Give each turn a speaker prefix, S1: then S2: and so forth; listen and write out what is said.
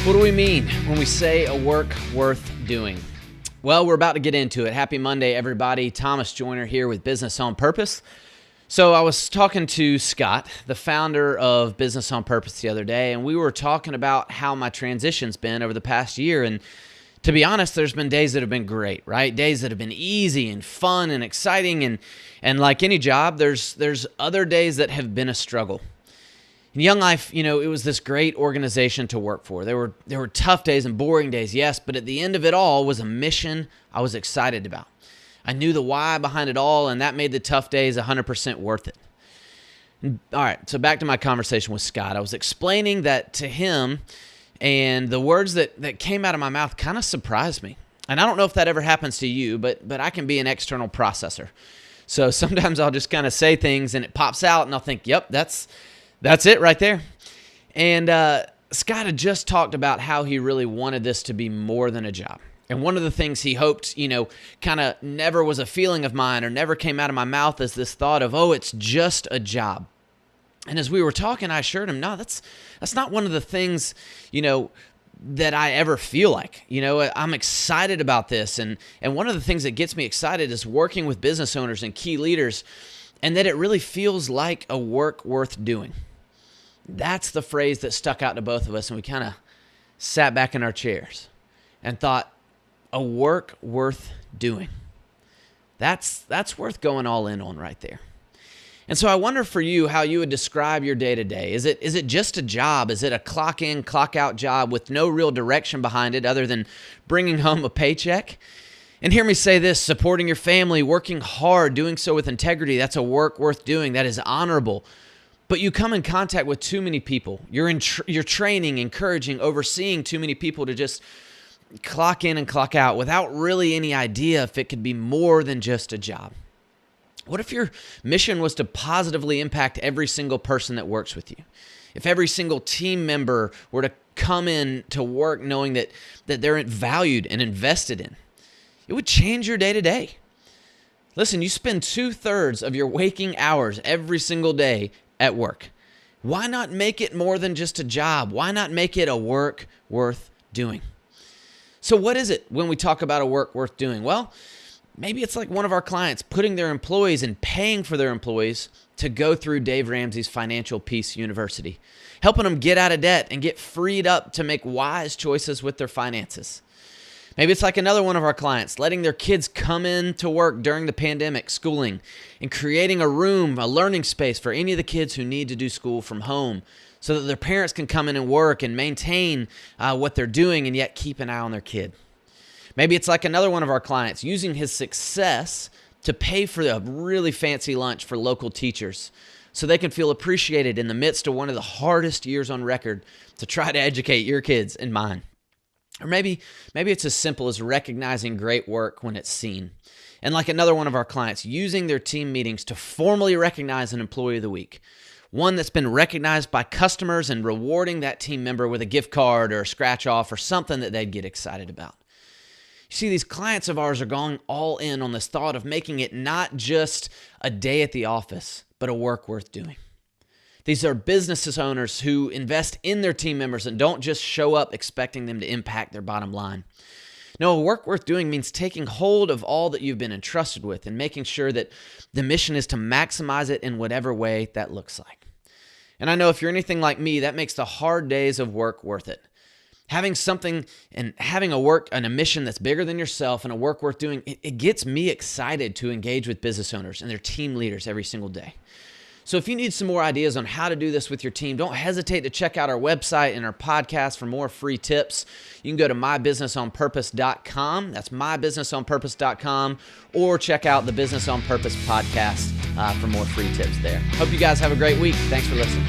S1: What do we mean when we say a work worth doing? Well, we're about to get into it. Happy Monday, everybody. Thomas Joyner here with Business on Purpose. So I was talking to Scott, the founder of Business on Purpose, the other day, and we were talking about how my transition's been over the past year. And to be honest, there's been days that have been great, right? Days that have been easy and fun and exciting. And like any job, there's other days that have been a struggle. In Young Life, it was this great organization to work for. There were tough days and boring days, yes, but at the end of it all was a mission I was excited about. I knew the why behind it all, and that made the tough days 100% worth it. All right, so back to my conversation with Scott. I was explaining that to him, and the words that came out of my mouth kind of surprised me. And I don't know if that ever happens to you, but I can be an external processor. So sometimes I'll just kind of say things, and it pops out, and I'll think, yep, that's it right there. And Scott had just talked about how he really wanted this to be more than a job. And one of the things he hoped, kind of never was a feeling of mine or never came out of my mouth is this thought of, oh, it's just a job. And as we were talking, I assured him, no, that's not one of the things, that I ever feel like. I'm excited about this. And one of the things that gets me excited is working with business owners and key leaders, and that it really feels like a work worth doing. That's the phrase that stuck out to both of us, and we kind of sat back in our chairs and thought, a work worth doing. That's worth going all in on right there. And so I wonder for you how you would describe your day-to-day. Is it just a job? Is it a clock in, clock out job with no real direction behind it other than bringing home a paycheck? And hear me say this, supporting your family, working hard, doing so with integrity, that's a work worth doing. That is honorable. But you come in contact with too many people. You're training, encouraging, overseeing too many people to just clock in and clock out without really any idea if it could be more than just a job. What if your mission was to positively impact every single person that works with you? If every single team member were to come in to work knowing that they're valued and invested in, it would change your day-to-day. Listen, you spend 2/3 of your waking hours every single day at work. Why not make it more than just a job? Why not make it a work worth doing? So what is it when we talk about a work worth doing? Well, maybe it's like one of our clients putting their employees and paying for their employees to go through Dave Ramsey's Financial Peace University, helping them get out of debt and get freed up to make wise choices with their finances. Maybe it's like another one of our clients, letting their kids come in to work during the pandemic, schooling, and creating a room, a learning space for any of the kids who need to do school from home so that their parents can come in and work and maintain what they're doing and yet keep an eye on their kid. Maybe it's like another one of our clients, using his success to pay for a really fancy lunch for local teachers so they can feel appreciated in the midst of one of the hardest years on record to try to educate your kids and mine. Or maybe it's as simple as recognizing great work when it's seen. And like another one of our clients, using their team meetings to formally recognize an employee of the week, one that's been recognized by customers and rewarding that team member with a gift card or a scratch off or something that they'd get excited about. You see, these clients of ours are going all in on this thought of making it not just a day at the office, but a work worth doing. These are business owners who invest in their team members and don't just show up expecting them to impact their bottom line. No, work worth doing means taking hold of all that you've been entrusted with and making sure that the mission is to maximize it in whatever way that looks like. And I know if you're anything like me, that makes the hard days of work worth it. Having something and having a mission that's bigger than yourself and a work worth doing, it gets me excited to engage with business owners and their team leaders every single day. So if you need some more ideas on how to do this with your team, don't hesitate to check out our website and our podcast for more free tips. You can go to mybusinessonpurpose.com. That's mybusinessonpurpose.com, or check out the Business on Purpose podcast for more free tips there. Hope you guys have a great week. Thanks for listening.